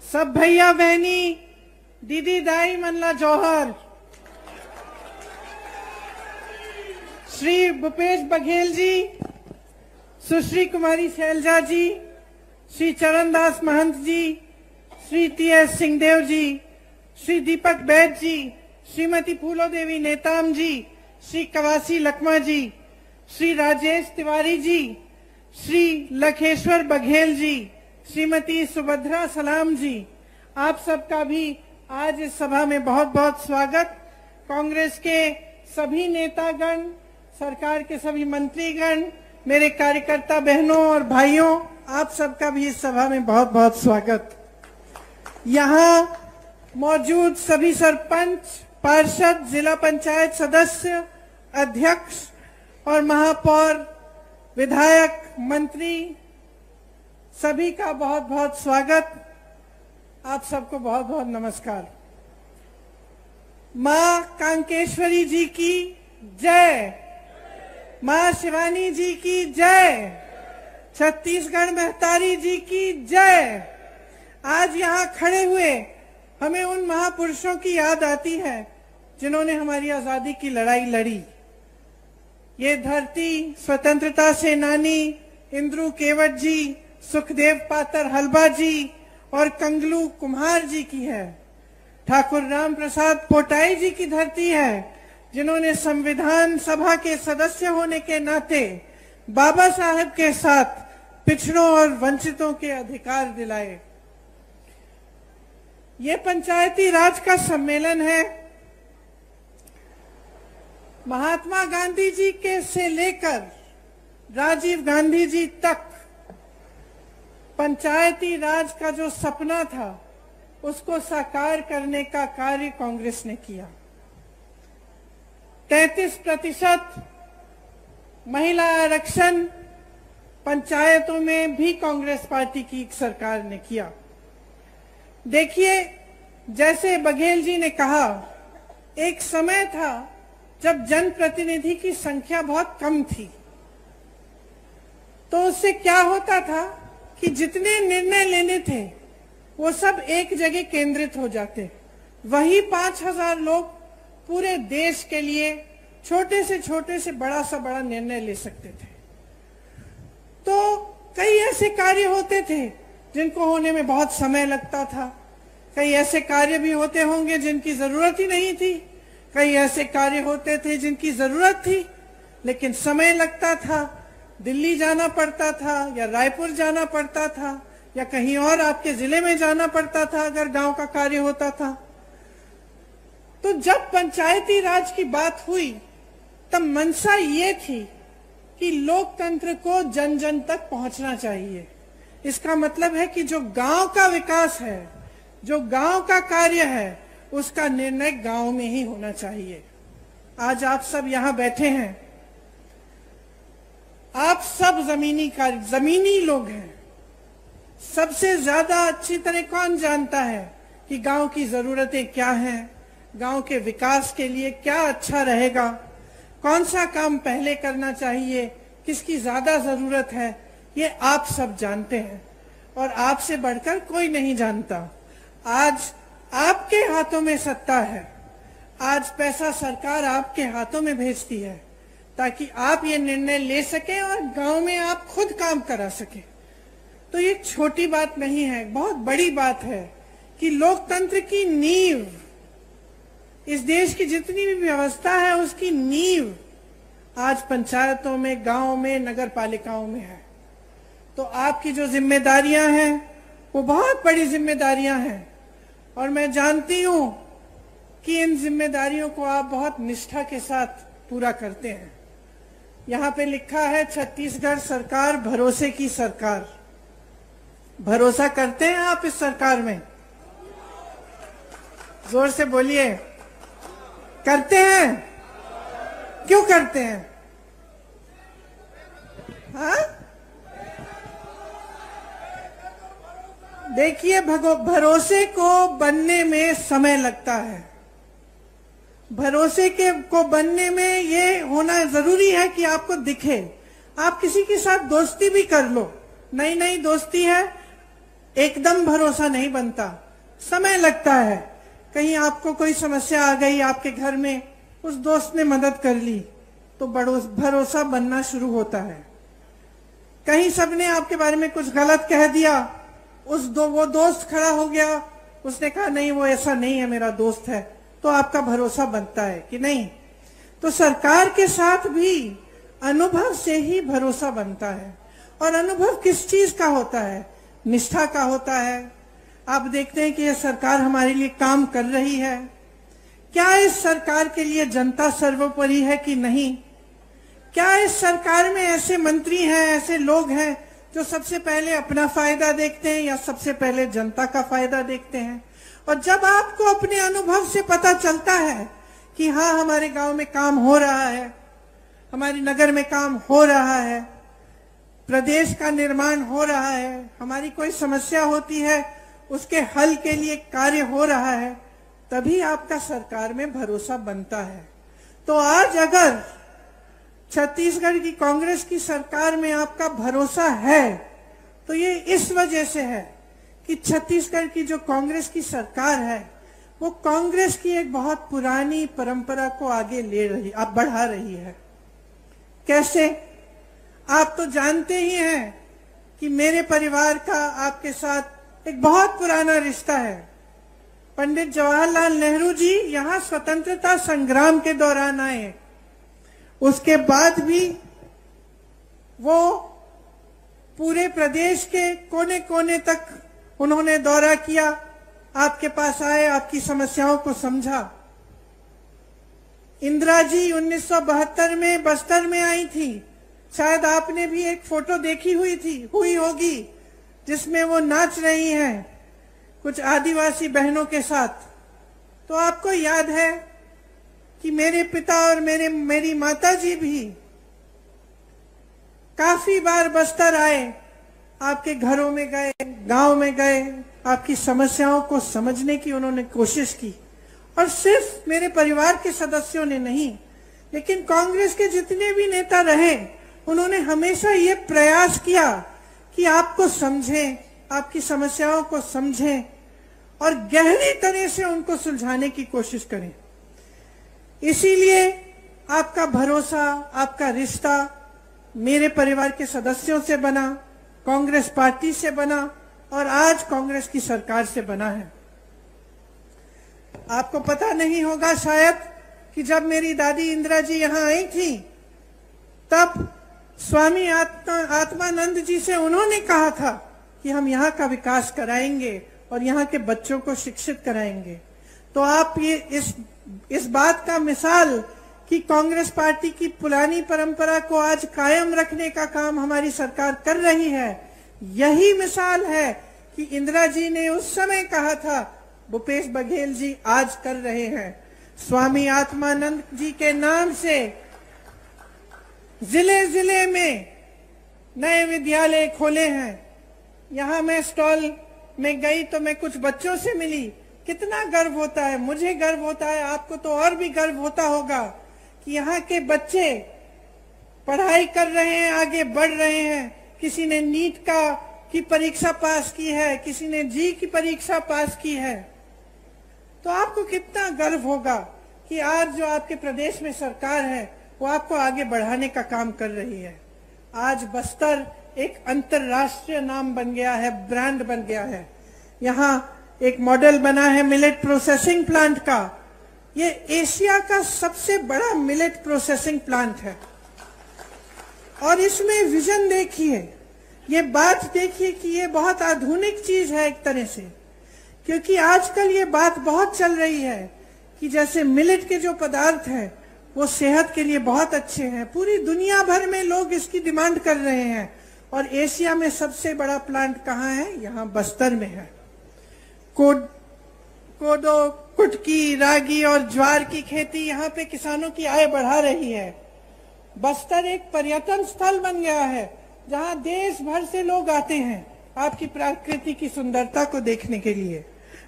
सब भैया बहनी, दीदी दाई मनला जौहर, श्री भूपेश बघेल जी, सुश्री कुमारी शैलजा जी, श्री चरणदास महंत जी, श्री टी.एस. सिंहदेव जी, श्री दीपक बैद जी, श्रीमती फूलो देवी नेताम जी, श्री कवासी लकमा जी, श्री राजेश तिवारी जी, श्री लखेश्वर बघेल जी, श्रीमती सुभद्रा सलाम जी, आप सबका भी आज इस सभा में बहुत बहुत स्वागत। कांग्रेस के सभी नेतागण, सरकार के सभी मंत्रीगण, मेरे कार्यकर्ता बहनों और भाइयों, आप सबका भी इस सभा में बहुत बहुत स्वागत। यहाँ मौजूद सभी सरपंच, पार्षद, जिला पंचायत सदस्य, अध्यक्ष और महापौर, विधायक, मंत्री, सभी का बहुत बहुत स्वागत। आप सबको बहुत बहुत नमस्कार। मां कांकेश्वरी जी की जय, मां शिवानी जी की जय, छत्तीसगढ़ महतारी जी की जय। आज यहाँ खड़े हुए हमें उन महापुरुषों की याद आती है जिन्होंने हमारी आजादी की लड़ाई लड़ी। ये धरती स्वतंत्रता सेनानी इंद्रू केवट जी, सुखदेव पातर हलबा जी और कंगलू कुम्हार जी की है। ठाकुर राम प्रसाद पोटाई जी की धरती है, जिन्होंने संविधान सभा के सदस्य होने के नाते बाबा साहेब के साथ पिछड़ों और वंचितों के अधिकार दिलाए। ये पंचायती राज का सम्मेलन है। महात्मा गांधी जी के से लेकर राजीव गांधी जी तक पंचायती राज का जो सपना था उसको साकार करने का कार्य कांग्रेस ने किया। 33% महिला आरक्षण पंचायतों में भी कांग्रेस पार्टी की सरकार ने किया। देखिए, जैसे बघेल जी ने कहा, एक समय था जब जनप्रतिनिधि की संख्या बहुत कम थी, तो उससे क्या होता था कि जितने निर्णय लेने थे वो सब एक जगह केंद्रित हो जाते। वही 5000 लोग पूरे देश के लिए छोटे से बड़ा निर्णय ले सकते थे। तो कई ऐसे कार्य होते थे जिनको होने में बहुत समय लगता था। कई ऐसे कार्य भी होते होंगे जिनकी जरूरत ही नहीं थी। कई ऐसे कार्य होते थे जिनकी जरूरत थी लेकिन समय लगता था। दिल्ली जाना पड़ता था या रायपुर जाना पड़ता था या कहीं और आपके जिले में जाना पड़ता था अगर गांव का कार्य होता था। तो जब पंचायती राज की बात हुई तब मंशा ये थी कि लोकतंत्र को जन जन तक पहुंचना चाहिए। इसका मतलब है कि जो गांव का विकास है, जो गांव का कार्य है, उसका निर्णय गांव में ही होना चाहिए। आज आप सब यहाँ बैठे हैं, आप सब जमीनी लोग हैं। सबसे ज्यादा अच्छी तरह कौन जानता है कि गांव की जरूरतें क्या हैं, गांव के विकास के लिए क्या अच्छा रहेगा, कौन सा काम पहले करना चाहिए, किसकी ज्यादा जरूरत है, ये आप सब जानते हैं और आपसे बढ़कर कोई नहीं जानता। आज आपके हाथों में सत्ता है। आज पैसा सरकार आपके हाथों में भेजती है ताकि आप ये निर्णय ले सकें और गांव में आप खुद काम करा सकें। तो ये छोटी बात नहीं है, बहुत बड़ी बात है कि लोकतंत्र की नींव, इस देश की जितनी भी व्यवस्था है उसकी नींव आज पंचायतों में, गांव में, नगर पालिकाओं में है। तो आपकी जो जिम्मेदारियां हैं वो बहुत बड़ी जिम्मेदारियां हैं और मैं जानती हूं कि इन जिम्मेदारियों को आप बहुत निष्ठा के साथ पूरा करते हैं। यहाँ पे लिखा है छत्तीसगढ़ सरकार भरोसे की सरकार। भरोसा करते हैं आप इस सरकार में? जोर से बोलिए, करते हैं? क्यों करते हैं? हाँ, देखिए, भरोसे को बनने में समय लगता है। भरोसे को बनने में ये होना जरूरी है कि आपको दिखे। आप किसी के साथ दोस्ती भी कर लो, नई नई दोस्ती है, एकदम भरोसा नहीं बनता, समय लगता है। कहीं आपको कोई समस्या आ गई आपके घर में, उस दोस्त ने मदद कर ली तो भरोसा बनना शुरू होता है। कहीं सबने आपके बारे में कुछ गलत कह दिया, वो दोस्त खड़ा हो गया, उसने कहा नहीं वो ऐसा नहीं है, मेरा दोस्त है, तो आपका भरोसा बनता है कि नहीं। तो सरकार के साथ भी अनुभव से ही भरोसा बनता है। और अनुभव किस चीज का होता है? निष्ठा का होता है। आप देखते हैं कि यह सरकार हमारे लिए काम कर रही है। क्या इस सरकार के लिए जनता सर्वोपरि है कि नहीं? क्या इस सरकार में ऐसे मंत्री हैं, ऐसे लोग हैं जो सबसे पहले अपना फायदा देखते हैं या सबसे पहले जनता का फायदा देखते हैं? और जब आपको अपने अनुभव से पता चलता है कि हाँ हमारे गांव में काम हो रहा है, हमारे नगर में काम हो रहा है, प्रदेश का निर्माण हो रहा है, हमारी कोई समस्या होती है उसके हल के लिए कार्य हो रहा है, तभी आपका सरकार में भरोसा बनता है। तो आज अगर छत्तीसगढ़ की कांग्रेस की सरकार में आपका भरोसा है तो ये इस वजह से है कि छत्तीसगढ़ की जो कांग्रेस की सरकार है वो कांग्रेस की एक बहुत पुरानी परंपरा को आगे बढ़ा रही है। कैसे? आप तो जानते ही हैं कि मेरे परिवार का आपके साथ एक बहुत पुराना रिश्ता है। पंडित जवाहरलाल नेहरू जी यहाँ स्वतंत्रता संग्राम के दौरान आए, उसके बाद भी वो पूरे प्रदेश के कोने कोने तक उन्होंने दौरा किया, आपके पास आए, आपकी समस्याओं को समझा। इंदिरा जी 1972 में बस्तर में आई थी, शायद आपने भी एक फोटो देखी हुई होगी जिसमें वो नाच रही हैं कुछ आदिवासी बहनों के साथ। तो आपको याद है कि मेरे पिता और मेरी माता जी भी काफी बार बस्तर आए, आपके घरों में गए, गांव में गए, आपकी समस्याओं को समझने की उन्होंने कोशिश की। और सिर्फ मेरे परिवार के सदस्यों ने नहीं, लेकिन कांग्रेस के जितने भी नेता रहे उन्होंने हमेशा ये प्रयास किया कि आपको समझें, आपकी समस्याओं को समझें और गहरी तरह से उनको सुलझाने की कोशिश करें। इसीलिए आपका भरोसा, आपका रिश्ता मेरे परिवार के सदस्यों से बना, कांग्रेस पार्टी से बना और आज कांग्रेस की सरकार से बना है। आपको पता नहीं होगा शायद कि जब मेरी दादी इंदिरा जी यहाँ आई थी तब स्वामी आत्मानंद जी से उन्होंने कहा था कि हम यहाँ का विकास कराएंगे और यहाँ के बच्चों को शिक्षित कराएंगे। तो आप ये इस बात का मिसाल कि कांग्रेस पार्टी की पुरानी परंपरा को आज कायम रखने का काम हमारी सरकार कर रही है, यही मिसाल है कि इंदिरा जी ने उस समय कहा था, भूपेश बघेल जी आज कर रहे हैं। स्वामी आत्मानंद जी के नाम से जिले जिले में नए विद्यालय खोले हैं। यहाँ मैं स्टॉल में गई तो मैं कुछ बच्चों से मिली, कितना गर्व होता है, मुझे गर्व होता है, आपको तो और भी गर्व होता होगा कि यहाँ के बच्चे पढ़ाई कर रहे हैं, आगे बढ़ रहे हैं। किसी ने नीट की परीक्षा पास की है, किसी ने जी की परीक्षा पास की है। तो आपको कितना गर्व होगा कि आज जो आपके प्रदेश में सरकार है वो आपको आगे बढ़ाने का काम कर रही है। आज बस्तर एक अंतरराष्ट्रीय नाम बन गया है, ब्रांड बन गया है। यहाँ एक मॉडल बना है मिलेट प्रोसेसिंग प्लांट का। ये एशिया का सबसे बड़ा मिलेट प्रोसेसिंग प्लांट है। और इसमें विजन देखिए, ये बात देखिए कि ये बहुत आधुनिक चीज है एक तरह से, क्योंकि आजकल ये बात बहुत चल रही है कि जैसे मिलेट के जो पदार्थ हैं वो सेहत के लिए बहुत अच्छे हैं। पूरी दुनिया भर में लोग इसकी डिमांड कर रहे हैं और एशिया में सबसे बड़ा प्लांट कहाँ है? यहाँ बस्तर में है। कोदो, कुटकी, रागी और ज्वार की खेती यहाँ पे किसानों की आय बढ़ा रही है। बस्तर एक पर्यटन स्थल बन गया है जहाँ देश भर से लोग आते हैं आपकी प्रकृति की सुंदरता को देखने के लिए।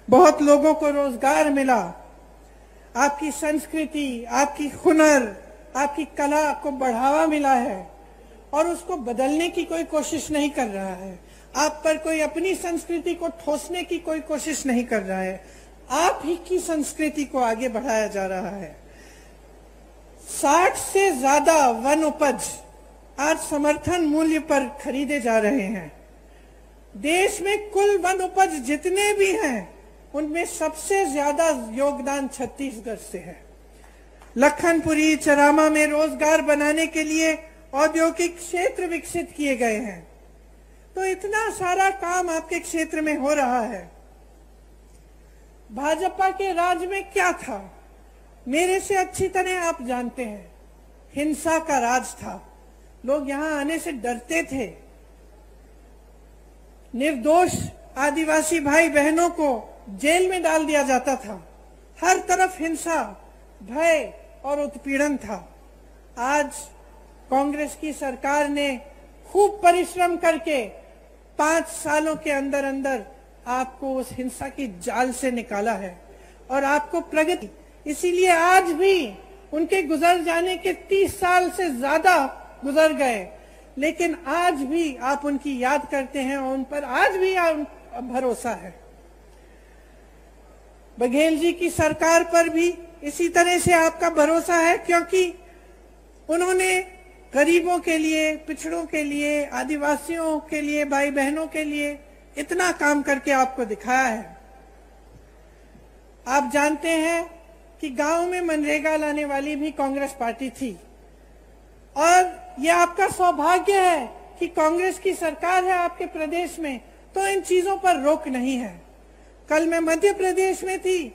बहुत लोगों को रोजगार मिला, आपकी संस्कृति, आपकी हुनर, आपकी कला को बढ़ावा मिला है और उसको बदलने की कोई कोशिश नहीं कर रहा है। आप पर कोई अपनी संस्कृति को ठोसने की कोई कोशिश नहीं कर रहा है, आप ही की संस्कृति को आगे बढ़ाया जा रहा है। 60 से ज्यादा वन उपज आज समर्थन मूल्य पर खरीदे जा रहे हैं। देश में कुल वन उपज जितने भी हैं, उनमें सबसे ज्यादा योगदान छत्तीसगढ़ से है। लखनपुरी चरामा में रोजगार बनाने के लिए औद्योगिक क्षेत्र विकसित किए गए हैं। तो इतना सारा काम आपके क्षेत्र में हो रहा है। भाजपा के राज में क्या था, मेरे से अच्छी तरह आप जानते हैं। हिंसा का राज था, लोग यहां आने से डरते थे। निर्दोष आदिवासी भाई बहनों को जेल में डाल दिया जाता था। हर तरफ हिंसा, भय और उत्पीड़न था। आज कांग्रेस की सरकार ने खूब परिश्रम करके 5 सालों के अंदर अंदर आपको उस हिंसा की जाल से निकाला है और आपको प्रगति, इसीलिए आज भी उनके गुजर जाने के 30 साल से ज्यादा गुजर गए, लेकिन आज भी आप उनकी याद करते हैं और उन पर आज भी भरोसा है। बघेल जी की सरकार पर भी इसी तरह से आपका भरोसा है, क्योंकि उन्होंने गरीबों के लिए, पिछड़ों के लिए, आदिवासियों के लिए, भाई बहनों के लिए इतना काम करके आपको दिखाया है। आप जानते हैं कि गांव में मनरेगा लाने वाली भी कांग्रेस पार्टी थी और यह आपका सौभाग्य है कि कांग्रेस की सरकार है आपके प्रदेश में, तो इन चीजों पर रोक नहीं है। कल मैं मध्य प्रदेश में थी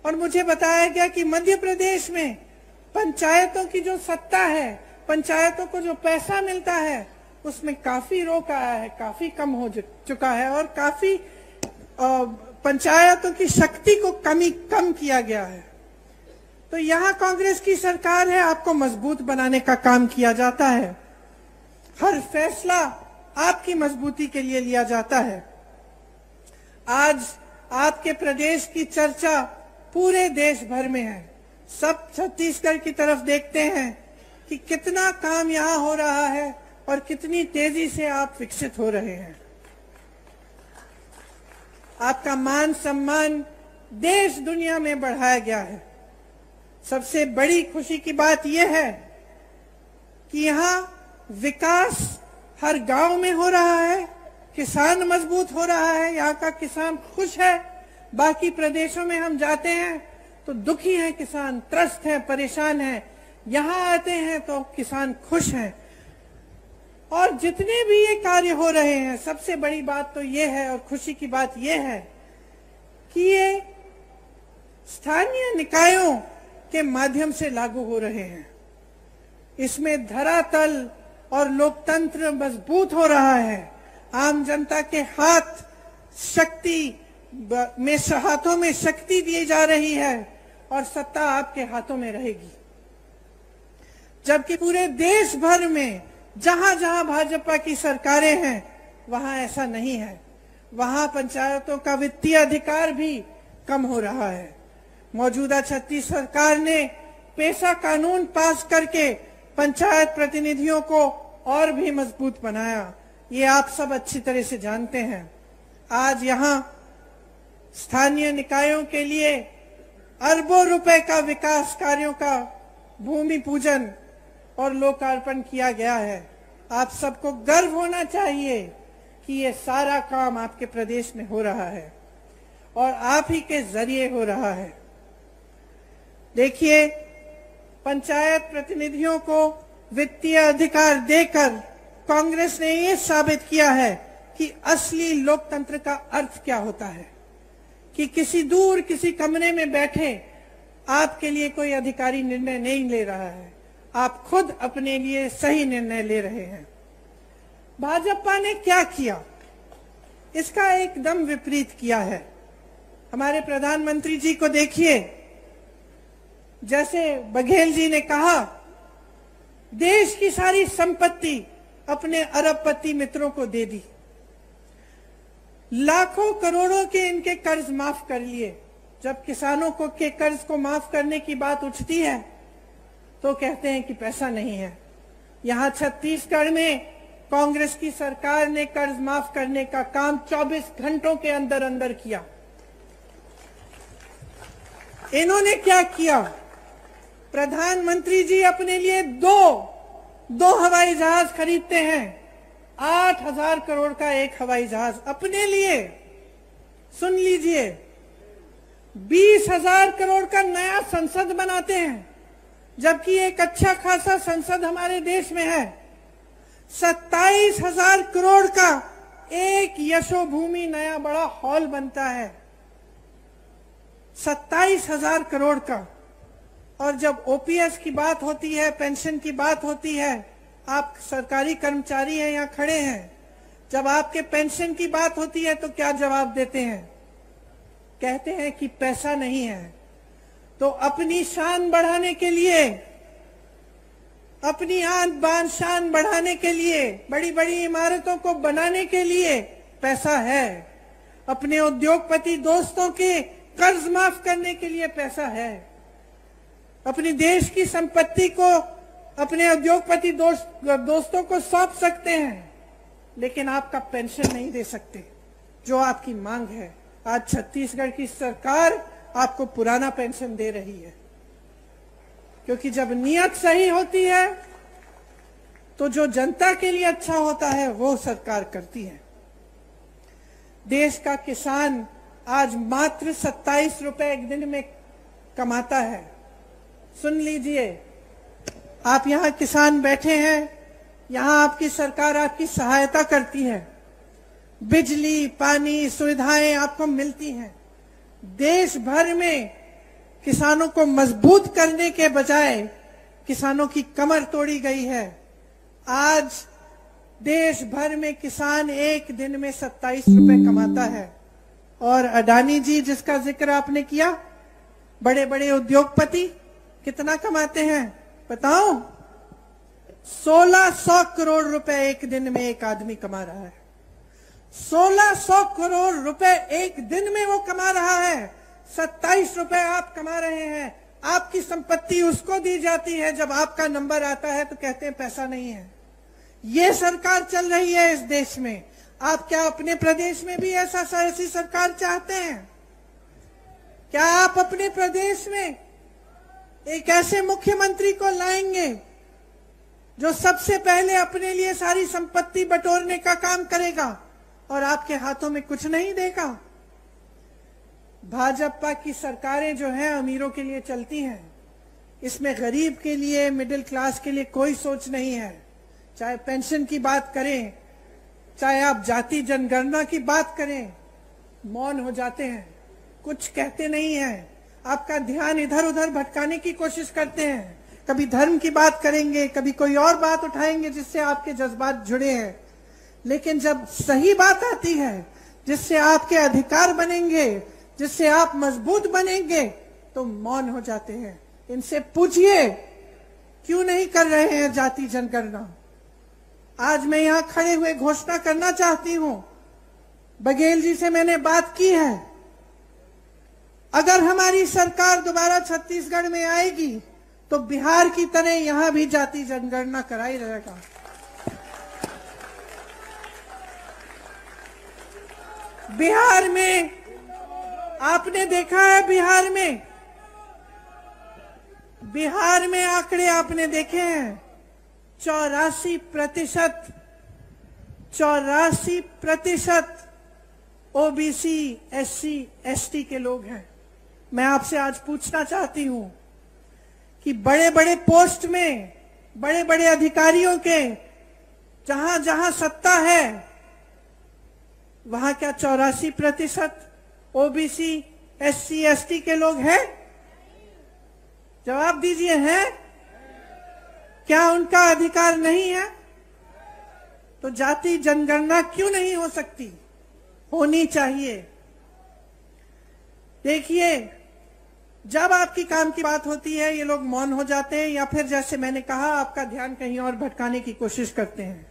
और मुझे बताया गया कि मध्य प्रदेश में पंचायतों की जो सत्ता है, पंचायतों को जो पैसा मिलता है, उसमें काफी रोक आया है, काफी कम हो चुका है और काफी पंचायतों की शक्ति को कम किया गया है। तो यहाँ कांग्रेस की सरकार है, आपको मजबूत बनाने का काम किया जाता है। हर फैसला आपकी मजबूती के लिए लिया जाता है। आज आपके प्रदेश की चर्चा पूरे देश भर में है। सब छत्तीसगढ़ की तरफ देखते हैं कि कितना काम यहाँ हो रहा है और कितनी तेजी से आप विकसित हो रहे हैं। आपका मान सम्मान देश दुनिया में बढ़ाया गया है। सबसे बड़ी खुशी की बात यह है कि यहाँ विकास हर गांव में हो रहा है, किसान मजबूत हो रहा है, यहाँ का किसान खुश है। बाकी प्रदेशों में हम जाते हैं तो दुखी हैं किसान, त्रस्त हैं, परेशान हैं। यहाँ आते हैं तो किसान खुश हैं। और जितने भी ये कार्य हो रहे हैं, सबसे बड़ी बात तो ये है और खुशी की बात ये है कि ये स्थानीय निकायों के माध्यम से लागू हो रहे हैं। इसमें धरातल और लोकतंत्र मजबूत हो रहा है। आम जनता के हाथों में शक्ति दी जा रही है और सत्ता आपके हाथों में रहेगी। जबकि पूरे देश भर में जहां जहां भाजपा की सरकारें हैं, वहां ऐसा नहीं है। वहां पंचायतों का वित्तीय अधिकार भी कम हो रहा है। मौजूदा छत्तीस सरकार ने पेशा कानून पास करके पंचायत प्रतिनिधियों को और भी मजबूत बनाया। ये आप सब अच्छी तरह से जानते हैं। आज यहाँ स्थानीय निकायों के लिए अरबों रुपए का विकास कार्यों का भूमि पूजन और लोकार्पण किया गया है। आप सबको गर्व होना चाहिए कि ये सारा काम आपके प्रदेश में हो रहा है और आप ही के जरिए हो रहा है। देखिए, पंचायत प्रतिनिधियों को वित्तीय अधिकार देकर कांग्रेस ने ये साबित किया है कि असली लोकतंत्र का अर्थ क्या होता है, कि किसी कमरे में बैठे आपके लिए कोई अधिकारी निर्णय नहीं ले रहा है, आप खुद अपने लिए सही निर्णय ले रहे हैं। भाजपा ने क्या किया, इसका एकदम विपरीत किया है। हमारे प्रधानमंत्री जी को देखिए, जैसे बघेल जी ने कहा, देश की सारी संपत्ति अपने अरबपति मित्रों को दे दी। लाखों करोड़ों के इनके कर्ज माफ कर लिए। जब किसानों को के कर्ज को माफ करने की बात उठती है तो कहते हैं कि पैसा नहीं है। यहाँ छत्तीसगढ़ में कांग्रेस की सरकार ने कर्ज माफ करने का काम 24 घंटों के अंदर अंदर किया। इन्होंने क्या किया? प्रधानमंत्री जी अपने लिए दो हवाई जहाज खरीदते हैं। 8,000 करोड़ का एक हवाई जहाज अपने लिए। सुन लीजिए, 20,000 करोड़ का नया संसद बनाते हैं, जबकि एक अच्छा खासा संसद हमारे देश में है। 27,000 करोड़ का एक यशोभूमि नया बड़ा हॉल बनता है, 27,000 करोड़ का। और जब ओपीएस की बात होती है, पेंशन की बात होती है, आप सरकारी कर्मचारी हैं, यहां खड़े हैं, जब आपके पेंशन की बात होती है तो क्या जवाब देते हैं? कहते हैं कि पैसा नहीं है। तो अपनी शान बढ़ाने के लिए, अपनी आन बान शान बढ़ाने के लिए, बड़ी बड़ी इमारतों को बनाने के लिए पैसा है। अपने उद्योगपति दोस्तों के कर्ज माफ करने के लिए पैसा है। अपनी देश की संपत्ति को अपने उद्योगपति दोस्तों को सौंप सकते हैं, लेकिन आपका पेंशन नहीं दे सकते जो आपकी मांग है। आज छत्तीसगढ़ की सरकार आपको पुराना पेंशन दे रही है, क्योंकि जब नियत सही होती है तो जो जनता के लिए अच्छा होता है वो सरकार करती है। देश का किसान आज मात्र 27 रुपए एक दिन में कमाता है। सुन लीजिए, आप यहां किसान बैठे हैं, यहां आपकी सरकार आपकी सहायता करती है, बिजली पानी सुविधाएं आपको मिलती हैं। देश भर में किसानों को मजबूत करने के बजाय किसानों की कमर तोड़ी गई है। आज देश भर में किसान एक दिन में 27 रुपए कमाता है। और अडानी जी जिसका जिक्र आपने किया, बड़े बड़े उद्योगपति कितना कमाते हैं बताओ? 1600 करोड़ रुपए एक दिन में एक आदमी कमा रहा है। 1600 करोड़ रुपए एक दिन में वो कमा रहा है। 27 रुपए आप कमा रहे हैं। आपकी संपत्ति उसको दी जाती है, जब आपका नंबर आता है तो कहते हैं पैसा नहीं है। ये सरकार चल रही है इस देश में। आप क्या अपने प्रदेश में भी ऐसी सरकार चाहते हैं? क्या आप अपने प्रदेश में एक ऐसे मुख्यमंत्री को लाएंगे जो सबसे पहले अपने लिए सारी संपत्ति बटोरने का काम करेगा और आपके हाथों में कुछ नहीं देगा? भाजपा की सरकारें जो हैं अमीरों के लिए चलती हैं, इसमें गरीब के लिए, मिडिल क्लास के लिए कोई सोच नहीं है। चाहे पेंशन की बात करें, चाहे आप जाति जनगणना की बात करें, मौन हो जाते हैं, कुछ कहते नहीं हैं। आपका ध्यान इधर उधर भटकाने की कोशिश करते हैं। कभी धर्म की बात करेंगे, कभी कोई और बात उठाएंगे जिससे आपके जज्बात जुड़े हैं। लेकिन जब सही बात आती है, जिससे आपके अधिकार बनेंगे, जिससे आप मजबूत बनेंगे, तो मौन हो जाते हैं। इनसे पूछिए क्यों नहीं कर रहे हैं जाति जनगणना। आज मैं यहां खड़े हुए घोषणा करना चाहती हूं, बघेल जी से मैंने बात की है, अगर हमारी सरकार दोबारा छत्तीसगढ़ में आएगी तो बिहार की तरह यहां भी जाति जनगणना कराई रहेगा। बिहार में आपने देखा है, बिहार में आंकड़े आपने देखे हैं, 84% ओबीसी एससी एसटी के लोग हैं। मैं आपसे आज पूछना चाहती हूं कि बड़े बड़े पोस्ट में, बड़े बड़े अधिकारियों के जहां जहां सत्ता है, वहां क्या 84% ओबीसी एससी एसटी के लोग हैं? जवाब दीजिए, हैं? क्या उनका अधिकार नहीं है? तो जाति जनगणना क्यों नहीं हो सकती? होनी चाहिए। देखिए, जब आपकी काम की बात होती है ये लोग मौन हो जाते हैं, या फिर जैसे मैंने कहा आपका ध्यान कहीं और भटकाने की कोशिश करते हैं।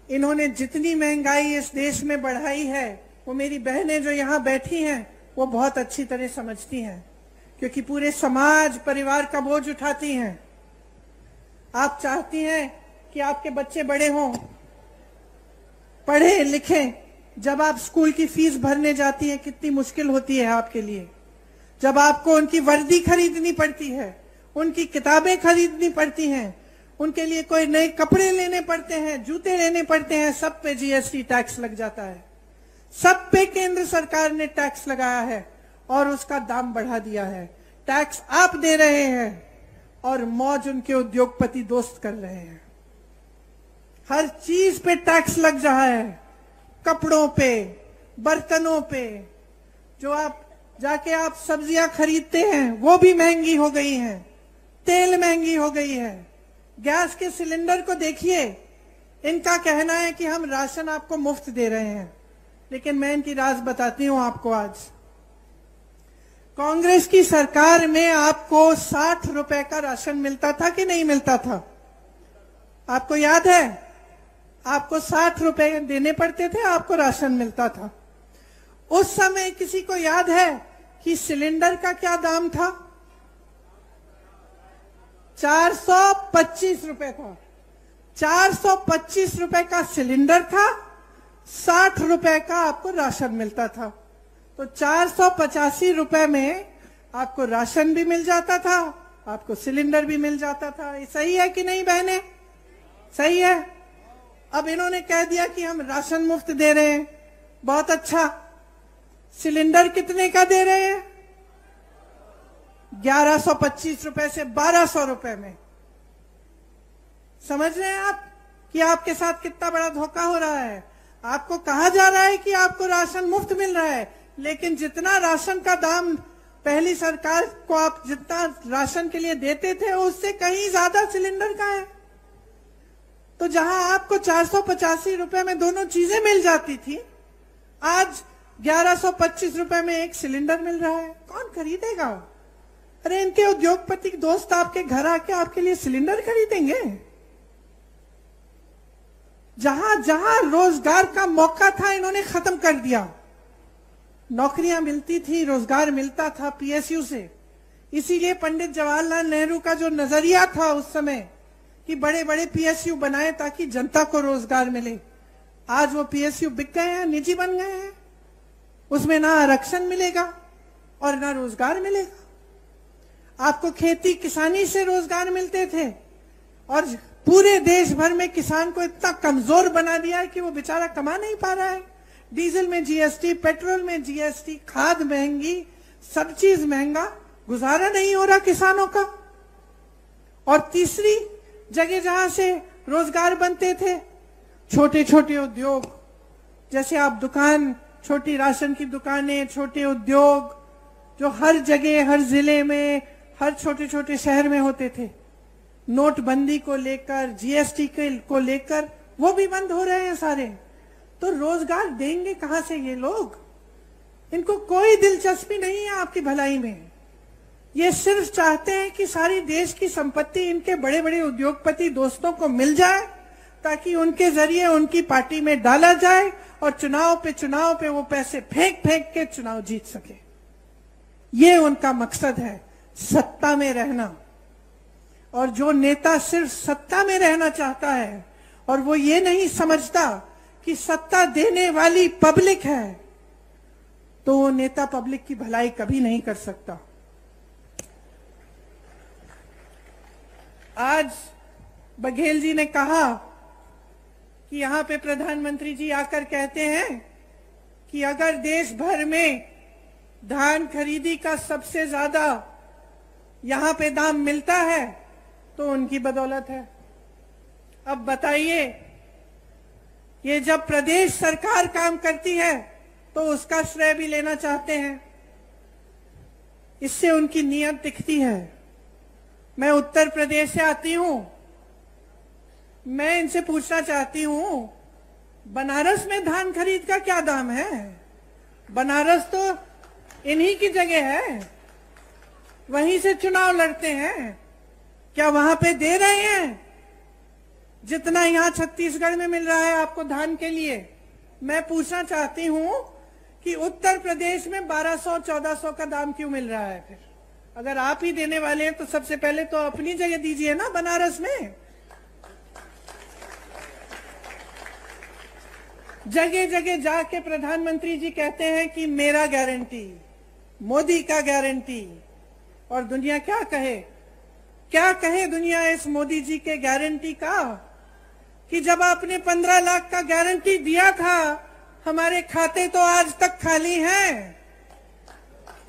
इन्होंने जितनी महंगाई इस देश में बढ़ाई है, वो मेरी बहनें जो यहां बैठी हैं वो बहुत अच्छी तरह समझती हैं, क्योंकि पूरे समाज परिवार का बोझ उठाती हैं। आप चाहती हैं कि आपके बच्चे बड़े हों, पढ़े लिखें। जब आप स्कूल की फीस भरने जाती है कितनी मुश्किल होती है आपके लिए, जब आपको उनकी वर्दी खरीदनी पड़ती है, उनकी किताबें खरीदनी पड़ती हैं, उनके लिए कोई नए कपड़े लेने पड़ते हैं, जूते लेने पड़ते हैं, सब पे जीएसटी टैक्स लग जाता है। सब पे केंद्र सरकार ने टैक्स लगाया है और उसका दाम बढ़ा दिया है। टैक्स आप दे रहे हैं और मौज उनके उद्योगपति दोस्त कर रहे हैं। हर चीज पे टैक्स लग रहा है, कपड़ों पे, बर्तनों पे। जो आप जाके आप सब्जियां खरीदते हैं वो भी महंगी हो गई हैं, तेल महंगी हो गई है। गैस के सिलेंडर को देखिए, इनका कहना है कि हम राशन आपको मुफ्त दे रहे हैं, लेकिन मैं इनकी राज बताती हूं आपको। आज कांग्रेस की सरकार में आपको 60 रुपए का राशन मिलता था कि नहीं मिलता था? आपको याद है? आपको 60 रुपए देने पड़ते थे, आपको राशन मिलता था। उस समय किसी को याद है कि सिलेंडर का क्या दाम था? 425 रुपए था। 425 रुपए का सिलेंडर था, 60 रुपए का आपको राशन मिलता था। तो 485 रुपए में आपको राशन भी मिल जाता था, आपको सिलेंडर भी मिल जाता था। ये सही है कि नहीं बहने? सही है। अब इन्होंने कह दिया कि हम राशन मुफ्त दे रहे हैं, बहुत अच्छा। सिलेंडर कितने का दे रहे हैं? 1125 रुपए से 1200 रुपए में। समझ रहे हैं आप कि आपके साथ कितना बड़ा धोखा हो रहा है? आपको कहा जा रहा है कि आपको राशन मुफ्त मिल रहा है, लेकिन जितना राशन का दाम पहली सरकार को आप जितना राशन के लिए देते थे उससे कहीं ज्यादा सिलेंडर का है। तो जहां आपको 485 रुपए में दोनों चीजें मिल जाती थी, आज 1125 रुपए में एक सिलेंडर मिल रहा है। कौन खरीदेगा? अरे इनके उद्योगपति दोस्त आपके घर आके आपके लिए सिलेंडर खरीदेंगे? जहां जहां रोजगार का मौका था इन्होंने खत्म कर दिया। नौकरियां मिलती थी, रोजगार मिलता था पीएसयू से। इसीलिए पंडित जवाहरलाल नेहरू का जो नजरिया था उस समय कि बड़े बड़े पीएसयू बनाए ताकि जनता को रोजगार मिले, आज वो पीएसयू बिक गए हैं, निजी बन गए हैं। उसमें ना आरक्षण मिलेगा और ना रोजगार मिलेगा। आपको खेती किसानी से रोजगार मिलते थे और पूरे देश भर में किसान को इतना कमजोर बना दिया है कि वो बेचारा कमा नहीं पा रहा है। डीजल में जीएसटी, पेट्रोल में जीएसटी, खाद महंगी, सब चीज महंगा, गुजारा नहीं हो रहा किसानों का। और तीसरी जगह जहां से रोजगार बनते थे, छोटे छोटे उद्योग, जैसे आप दुकान, छोटी राशन की दुकानें, छोटे उद्योग जो हर जगह, हर जिले में, हर छोटे छोटे शहर में होते थे, नोटबंदी को लेकर, जीएसटी को लेकर वो भी बंद हो रहे हैं सारे। तो रोजगार देंगे कहां से ये लोग? इनको कोई दिलचस्पी नहीं है आपकी भलाई में। ये सिर्फ चाहते हैं कि सारी देश की संपत्ति इनके बड़े बड़े उद्योगपति दोस्तों को मिल जाए ताकि उनके जरिए उनकी पार्टी में डाला जाए और चुनाव पे वो पैसे फेंक फेंक के चुनाव जीत सके। ये उनका मकसद है, सत्ता में रहना। और जो नेता सिर्फ सत्ता में रहना चाहता है और वो ये नहीं समझता कि सत्ता देने वाली पब्लिक है, तो वो नेता पब्लिक की भलाई कभी नहीं कर सकता। आज बघेल जी ने कहा कि यहां पे प्रधानमंत्री जी आकर कहते हैं कि अगर देश भर में धान खरीदी का सबसे ज्यादा यहां पे दाम मिलता है तो उनकी बदौलत है। अब बताइए, ये जब प्रदेश सरकार काम करती है तो उसका श्रेय भी लेना चाहते हैं, इससे उनकी नीयत दिखती है। मैं उत्तर प्रदेश से आती हूं, मैं इनसे पूछना चाहती हूं, बनारस में धान खरीद का क्या दाम है? बनारस तो इन्हीं की जगह है, वहीं से चुनाव लड़ते हैं। क्या वहां पे दे रहे हैं जितना यहां छत्तीसगढ़ में मिल रहा है आपको धान के लिए? मैं पूछना चाहती हूं कि उत्तर प्रदेश में 1200-1400 का दाम क्यों मिल रहा है? फिर अगर आप ही देने वाले हैं तो सबसे पहले तो अपनी जगह दीजिए ना बनारस में। जगह जगह जाके प्रधानमंत्री जी कहते हैं कि मेरा गारंटी, मोदी का गारंटी। और दुनिया क्या कहे, क्या कहे दुनिया इस मोदी जी के गारंटी का, कि जब आपने 15 लाख का गारंटी दिया था, हमारे खाते तो आज तक खाली हैं।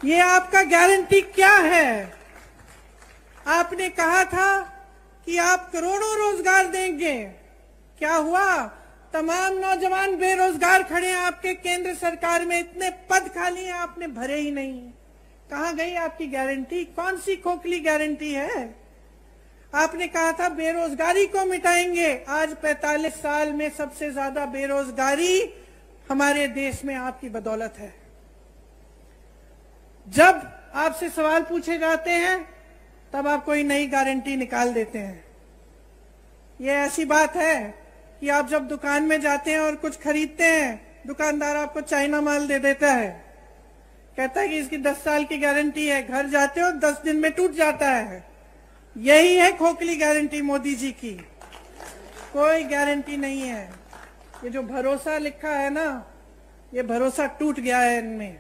ये आपका गारंटी क्या है? आपने कहा था कि आप करोड़ों रोजगार देंगे, क्या हुआ? तमाम नौजवान बेरोजगार खड़े हैं आपके केंद्र सरकार में, इतने पद खाली हैं, आपने भरे ही नहीं। कहां गई आपकी गारंटी? कौन सी खोखली गारंटी है? आपने कहा था बेरोजगारी को मिटाएंगे, आज 45 साल में सबसे ज्यादा बेरोजगारी हमारे देश में आपकी बदौलत है। जब आपसे सवाल पूछे जाते हैं तब आप कोई नई गारंटी निकाल देते हैं। ये ऐसी बात है कि आप जब दुकान में जाते हैं और कुछ खरीदते हैं, दुकानदार आपको चाइना माल दे देता है, कहता है कि इसकी 10 साल की गारंटी है, घर जाते हो 10 दिन में टूट जाता है। यही है खोखली गारंटी मोदी जी की, कोई गारंटी नहीं है। ये जो भरोसा लिखा है ना, ये भरोसा टूट गया है इनमें।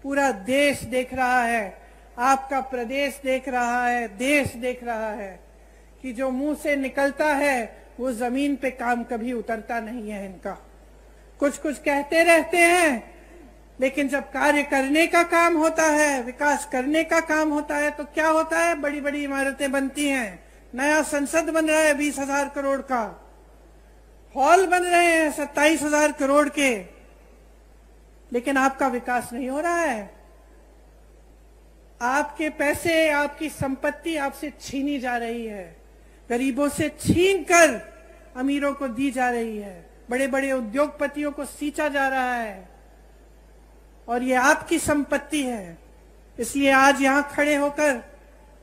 पूरा देश देख रहा है, आपका प्रदेश देख रहा है, देश देख रहा है कि जो मुंह से निकलता है वो जमीन पे काम कभी उतरता नहीं है इनका। कुछ कुछ कहते रहते हैं, लेकिन जब कार्य करने का काम होता है, विकास करने का काम होता है, तो क्या होता है? बड़ी बड़ी इमारतें बनती हैं, नया संसद बन रहा है 20,000 करोड़ का, हॉल बन रहे हैं 27,000 करोड़ के, लेकिन आपका विकास नहीं हो रहा है। आपके पैसे, आपकी संपत्ति आपसे छीनी जा रही है, गरीबों से छीन कर अमीरों को दी जा रही है, बड़े बड़े उद्योगपतियों को सींचा जा रहा है, और ये आपकी संपत्ति है। इसलिए आज यहां खड़े होकर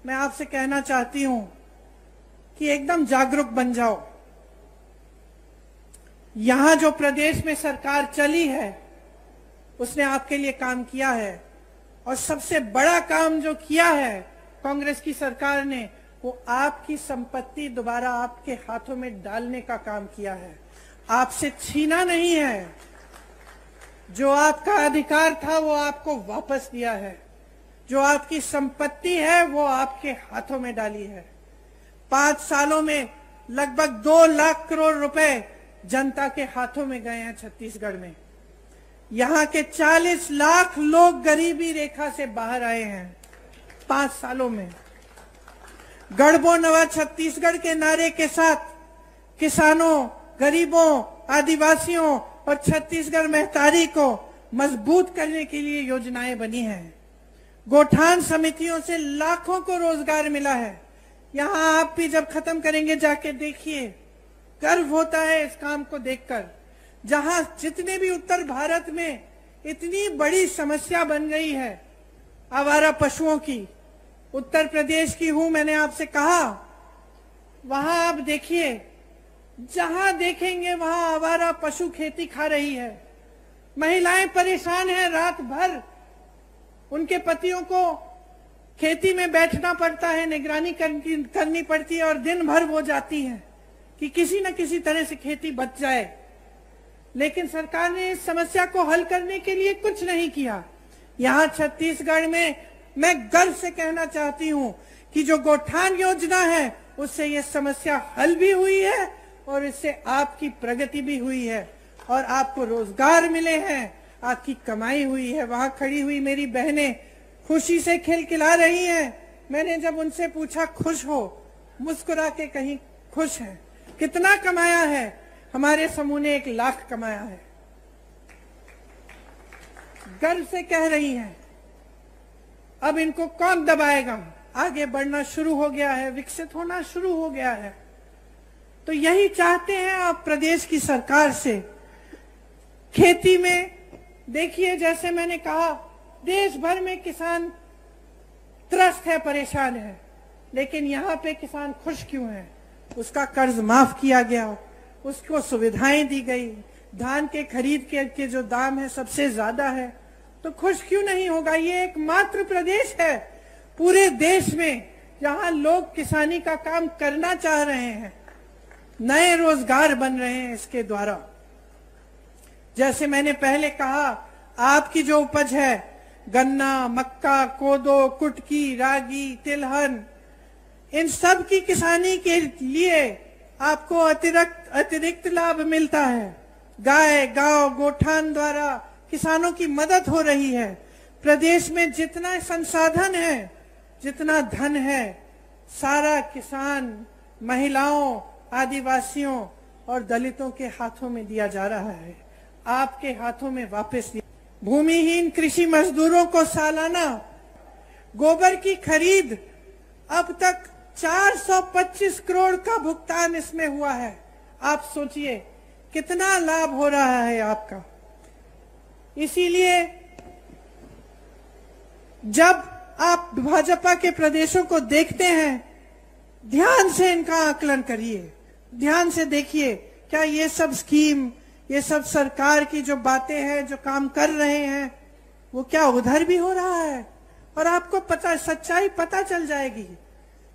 मैं आपसे कहना चाहती हूं कि एकदम जागरूक बन जाओ। यहां जो प्रदेश में सरकार चली है उसने आपके लिए काम किया है, और सबसे बड़ा काम जो किया है कांग्रेस की सरकार ने, वो आपकी संपत्ति दोबारा आपके हाथों में डालने का काम किया है, आपसे छीना नहीं है। जो आपका अधिकार था वो आपको वापस दिया है, जो आपकी संपत्ति है वो आपके हाथों में डाली है। 5 सालों में लगभग 2 लाख करोड़ रुपए जनता के हाथों में गए हैं छत्तीसगढ़ में। यहाँ के 40 लाख लोग गरीबी रेखा से बाहर आए हैं 5 सालों में। गढ़बो नवा छत्तीसगढ़ के नारे के साथ किसानों, गरीबों, आदिवासियों और छत्तीसगढ़ महतारी को मजबूत करने के लिए योजनाएं बनी हैं। गोठान समितियों से लाखों को रोजगार मिला है। यहाँ आप भी जब खत्म करेंगे जाके देखिए, गर्व होता है इस काम को देखकर। जहां जितने भी उत्तर भारत में इतनी बड़ी समस्या बन गई है आवारा पशुओं की, उत्तर प्रदेश की हूं, मैंने आपसे कहा, वहां आप देखिए, जहां देखेंगे वहां आवारा पशु खेती खा रही है। महिलाएं परेशान हैं, रात भर उनके पतियों को खेती में बैठना पड़ता है, निगरानी करनी पड़ती है, और दिन भर वो जाती हैं कि किसी न किसी तरह से खेती बच जाए। लेकिन सरकार ने इस समस्या को हल करने के लिए कुछ नहीं किया। यहाँ छत्तीसगढ़ में मैं गर्व से कहना चाहती हूँ कि जो गोठान योजना है उससे ये समस्या हल भी हुई है, और इससे आपकी प्रगति भी हुई है, और आपको रोजगार मिले हैं, आपकी कमाई हुई है। वहां खड़ी हुई मेरी बहनें खुशी से खिलखिला रही हैं। मैंने जब उनसे पूछा खुश हो, मुस्कुरा के कहीं खुश है। कितना कमाया है? हमारे समूह ने 1 लाख कमाया है। गर्व से कह रही हैं। अब इनको कौन दबाएगा? आगे बढ़ना शुरू हो गया है, विकसित होना शुरू हो गया है। तो यही चाहते हैं आप प्रदेश की सरकार से। खेती में देखिए, जैसे मैंने कहा, देश भर में किसान त्रस्त है, परेशान है, लेकिन यहाँ पे किसान खुश क्यों है? उसका कर्ज माफ किया गया, उसको सुविधाएं दी गई, धान के खरीद के जो दाम है सबसे ज्यादा है, तो खुश क्यों नहीं होगा? ये एकमात्र प्रदेश है पूरे देश में जहां लोग किसानी का काम करना चाह रहे हैं, नए रोजगार बन रहे हैं इसके द्वारा। जैसे मैंने पहले कहा, आपकी जो उपज है, गन्ना, मक्का, कोदो, कुटकी, रागी, तिलहन, इन सब की किसानी के लिए आपको अतिरिक्त लाभ मिलता है। गाय, गांव, गोठान द्वारा किसानों की मदद हो रही है। प्रदेश में जितना संसाधन है, जितना धन है, सारा किसान, महिलाओं, आदिवासियों और दलितों के हाथों में दिया जा रहा है, आपके हाथों में वापस दिया। भूमिहीन कृषि मजदूरों को सालाना गोबर की खरीद अब तक 425 करोड़ का भुगतान इसमें हुआ है। आप सोचिए कितना लाभ हो रहा है आपका। इसीलिए जब आप भाजपा के प्रदेशों को देखते हैं, ध्यान से इनका आकलन करिए, ध्यान से देखिए, क्या ये सब स्कीम, ये सब सरकार की जो बातें हैं, जो काम कर रहे हैं, वो क्या उधर भी हो रहा है? और आपको पता, सच्चाई पता चल जाएगी।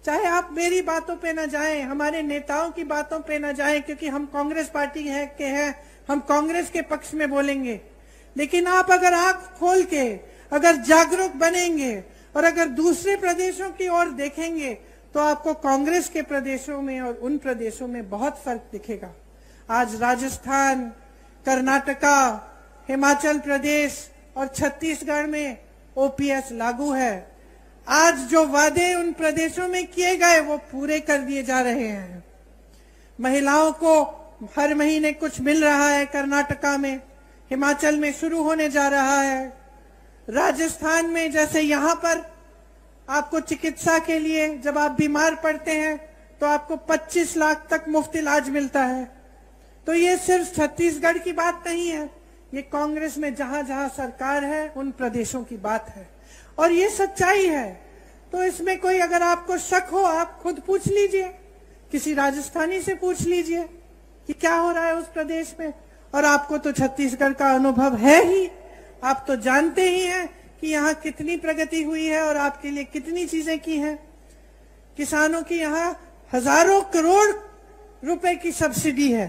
चाहे आप मेरी बातों पे ना जाएं, हमारे नेताओं की बातों पे ना जाएं, क्योंकि हम कांग्रेस पार्टी के हैं, हम कांग्रेस के पक्ष में बोलेंगे। लेकिन आप अगर आंख खोल के, अगर जागरूक बनेंगे और अगर दूसरे प्रदेशों की ओर देखेंगे, तो आपको कांग्रेस के प्रदेशों में और उन प्रदेशों में बहुत फर्क दिखेगा। आज राजस्थान, कर्नाटका, हिमाचल प्रदेश और छत्तीसगढ़ में ओपीएस लागू है। आज जो वादे उन प्रदेशों में किए गए वो पूरे कर दिए जा रहे हैं। महिलाओं को हर महीने कुछ मिल रहा है, कर्नाटका में, हिमाचल में शुरू होने जा रहा है। राजस्थान में जैसे यहाँ पर आपको चिकित्सा के लिए जब आप बीमार पड़ते हैं तो आपको 25 लाख तक मुफ्त इलाज मिलता है। तो ये सिर्फ छत्तीसगढ़ की बात नहीं है, ये कांग्रेस में जहां जहां सरकार है उन प्रदेशों की बात है और ये सच्चाई है। तो इसमें कोई अगर आपको शक हो, आप खुद पूछ लीजिए, किसी राजस्थानी से पूछ लीजिए कि क्या हो रहा है उस प्रदेश में। और आपको तो छत्तीसगढ़ का अनुभव है ही, आप तो जानते ही हैं कि यहाँ कितनी प्रगति हुई है और आपके लिए कितनी चीजें की हैं। किसानों की यहाँ हजारों करोड़ रुपए की सब्सिडी है।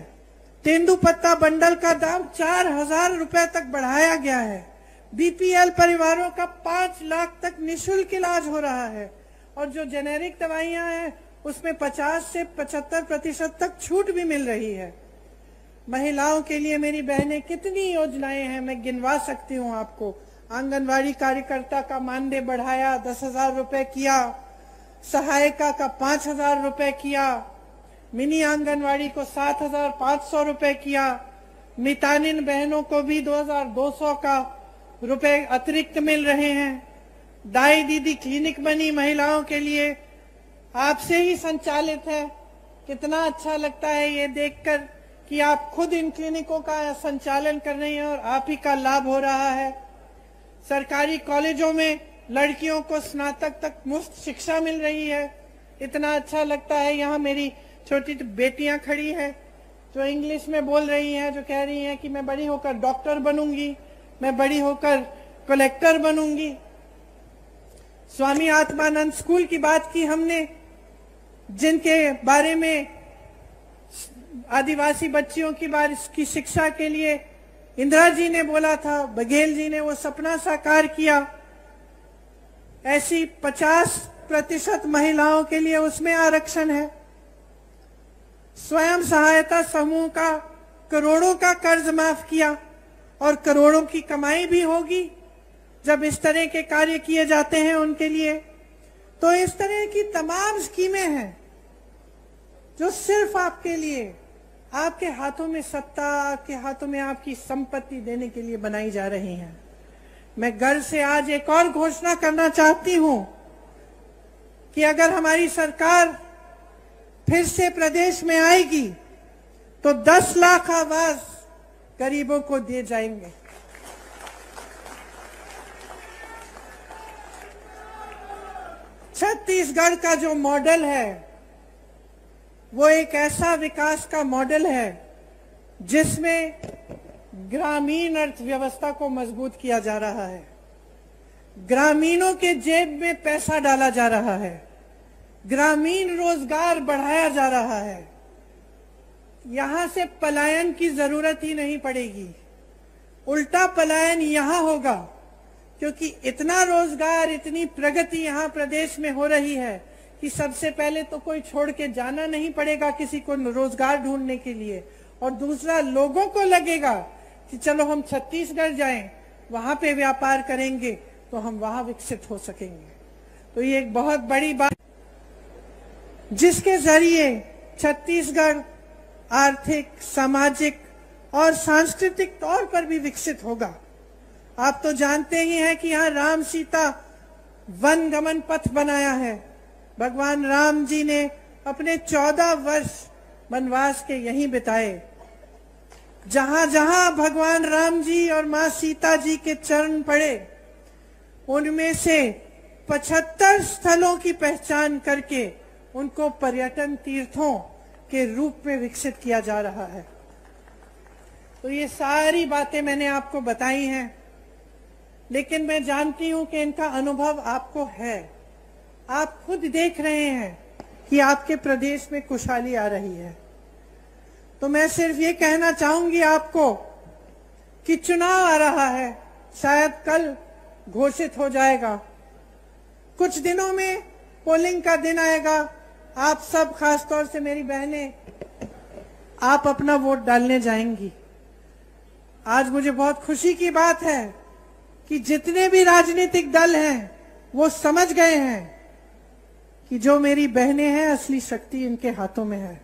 तेंदुपत्ता बंडल का दाम 4,000 रुपए तक बढ़ाया गया है। बीपीएल परिवारों का 5 लाख तक निःशुल्क इलाज हो रहा है और जो जेनेरिक दवाइयां हैं उसमें 50 से 75% तक छूट भी मिल रही है। महिलाओं के लिए मेरी बहनें कितनी योजनाएं हैं, मैं गिनवा सकती हूँ आपको। आंगनवाड़ी कार्यकर्ता का मानदेय बढ़ाया, 10,000 रुपए किया, सहायिका का 5,000 रुपए किया, मिनी आंगनवाड़ी को 7,500 रुपए किया, मितानिन बहनों को भी 2,200 का रुपए अतिरिक्त मिल रहे हैं। दाई दीदी क्लिनिक बनी महिलाओं के लिए, आपसे ही संचालित है। कितना अच्छा लगता है ये देखकर कि आप खुद इन क्लिनिकों का संचालन कर रही हैं और आप ही का लाभ हो रहा है। सरकारी कॉलेजों में लड़कियों को स्नातक तक मुफ्त शिक्षा मिल रही है। इतना अच्छा लगता है। यहाँ मेरी छोटी बेटियां खड़ी हैं जो इंग्लिश में बोल रही हैं, जो कह रही हैं कि मैं बड़ी होकर डॉक्टर बनूंगी, मैं बड़ी होकर कलेक्टर बनूंगी। स्वामी आत्मानंद स्कूल की बात की हमने, जिनके बारे में आदिवासी बच्चियों की शिक्षा के लिए इंदिरा जी ने बोला था, बघेल जी ने वो सपना साकार किया। ऐसी 50% महिलाओं के लिए उसमें आरक्षण है। स्वयं सहायता समूह का करोड़ों का कर्ज माफ किया और करोड़ों की कमाई भी होगी जब इस तरह के कार्य किए जाते हैं उनके लिए। तो इस तरह की तमाम स्कीमें हैं जो सिर्फ आपके लिए, आपके हाथों में सत्ता, आपके हाथों में आपकी संपत्ति देने के लिए बनाई जा रही हैं। मैं गर्व से आज एक और घोषणा करना चाहती हूं कि अगर हमारी सरकार फिर से प्रदेश में आएगी तो 10 लाख आवास गरीबों को दिए जाएंगे। छत्तीसगढ़ का जो मॉडल है वो एक ऐसा विकास का मॉडल है जिसमें ग्रामीण अर्थव्यवस्था को मजबूत किया जा रहा है, ग्रामीणों के जेब में पैसा डाला जा रहा है, ग्रामीण रोजगार बढ़ाया जा रहा है। यहां से पलायन की जरूरत ही नहीं पड़ेगी। उल्टा पलायन यहां होगा, क्योंकि इतना रोजगार, इतनी प्रगति यहां प्रदेश में हो रही है कि सबसे पहले तो कोई छोड़ के जाना नहीं पड़ेगा किसी को रोजगार ढूंढने के लिए, और दूसरा लोगों को लगेगा कि चलो हम छत्तीसगढ़ जाएं, वहां पे व्यापार करेंगे तो हम वहां विकसित हो सकेंगे। तो ये एक बहुत बड़ी बात जिसके जरिए छत्तीसगढ़ आर्थिक, सामाजिक और सांस्कृतिक तौर पर भी विकसित होगा। आप तो जानते ही हैं कि यहाँ राम सीता वन गमन पथ बनाया है। भगवान राम जी ने अपने 14 वर्ष वनवास के यहीं बिताए। जहां जहां भगवान राम जी और मां सीता जी के चरण पड़े, उनमें से 75 स्थलों की पहचान करके उनको पर्यटन तीर्थों के रूप में विकसित किया जा रहा है। तो ये सारी बातें मैंने आपको बताई हैं, लेकिन मैं जानती हूं कि इनका अनुभव आपको है। आप खुद देख रहे हैं कि आपके प्रदेश में खुशहाली आ रही है। तो मैं सिर्फ ये कहना चाहूंगी आपको कि चुनाव आ रहा है, शायद कल घोषित हो जाएगा, कुछ दिनों में पोलिंग का दिन आएगा। आप सब, खासतौर से मेरी बहनें, आप अपना वोट डालने जाएंगी। आज मुझे बहुत खुशी की बात है कि जितने भी राजनीतिक दल हैं वो समझ गए हैं कि जो मेरी बहनें हैं, असली शक्ति इनके हाथों में है।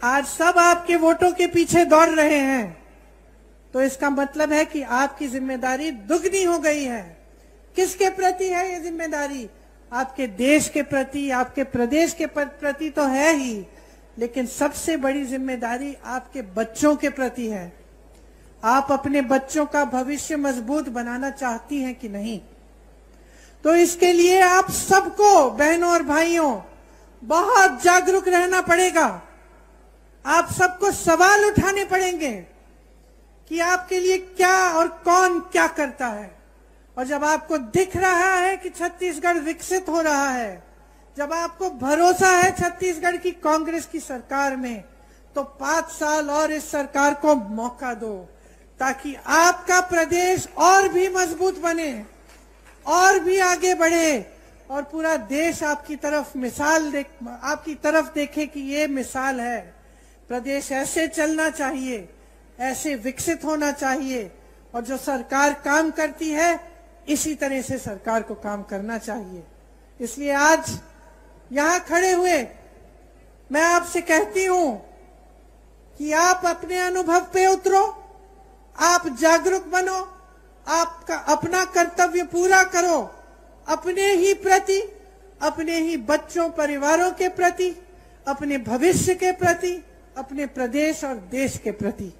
आज सब आपके वोटों के पीछे दौड़ रहे हैं, तो इसका मतलब है कि आपकी जिम्मेदारी दुगनी हो गई है। किसके प्रति है ये जिम्मेदारी? आपके देश के प्रति, आपके प्रदेश के प्रति तो है ही, लेकिन सबसे बड़ी जिम्मेदारी आपके बच्चों के प्रति है। आप अपने बच्चों का भविष्य मजबूत बनाना चाहती हैं कि नहीं? तो इसके लिए आप सबको, बहनों और भाइयों, बहुत जागरूक रहना पड़ेगा। आप सबको सवाल उठाने पड़ेंगे कि आपके लिए क्या और कौन क्या करता है। और जब आपको दिख रहा है कि छत्तीसगढ़ विकसित हो रहा है, जब आपको भरोसा है छत्तीसगढ़ की कांग्रेस की सरकार में, तो 5 साल और इस सरकार को मौका दो, ताकि आपका प्रदेश और भी मजबूत बने, और भी आगे बढ़े, और पूरा देश आपकी तरफ देखे कि ये मिसाल है। प्रदेश ऐसे चलना चाहिए, ऐसे विकसित होना चाहिए, और जो सरकार काम करती है, इसी तरह से सरकार को काम करना चाहिए। इसलिए आज यहां खड़े हुए मैं आपसे कहती हूं कि आप अपने अनुभव पे उतरो, आप जागरूक बनो, आपका अपना कर्तव्य पूरा करो, अपने ही प्रति, अपने ही बच्चों, परिवारों के प्रति, अपने भविष्य के प्रति, अपने प्रदेश और देश के प्रति।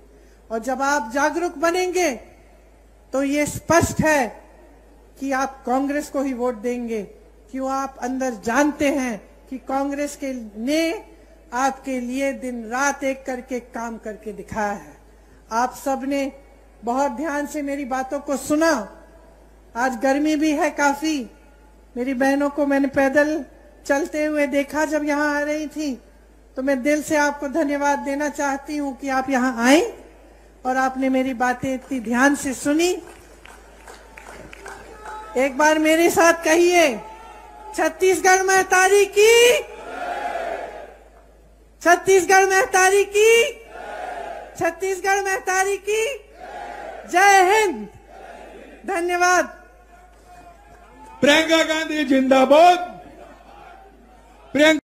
और जब आप जागरूक बनेंगे तो ये स्पष्ट है कि आप कांग्रेस को ही वोट देंगे। क्यों? आप अंदर जानते हैं कि कांग्रेस के ने आपके लिए दिन रात एक करके काम करके दिखाया है। आप सबने बहुत ध्यान से मेरी बातों को सुना। आज गर्मी भी है काफी। मेरी बहनों को मैंने पैदल चलते हुए देखा जब यहाँ आ रही थी, तो मैं दिल से आपको धन्यवाद देना चाहती हूँ कि आप यहाँ आए और आपने मेरी बातें इतनी ध्यान से सुनी। एक बार मेरे साथ कहिए, छत्तीसगढ़ महतारी की, छत्तीसगढ़ महतारी की, छत्तीसगढ़ महतारी की जय हिंद। धन्यवाद। प्रियंका गांधी जिंदाबाद। प्रियंका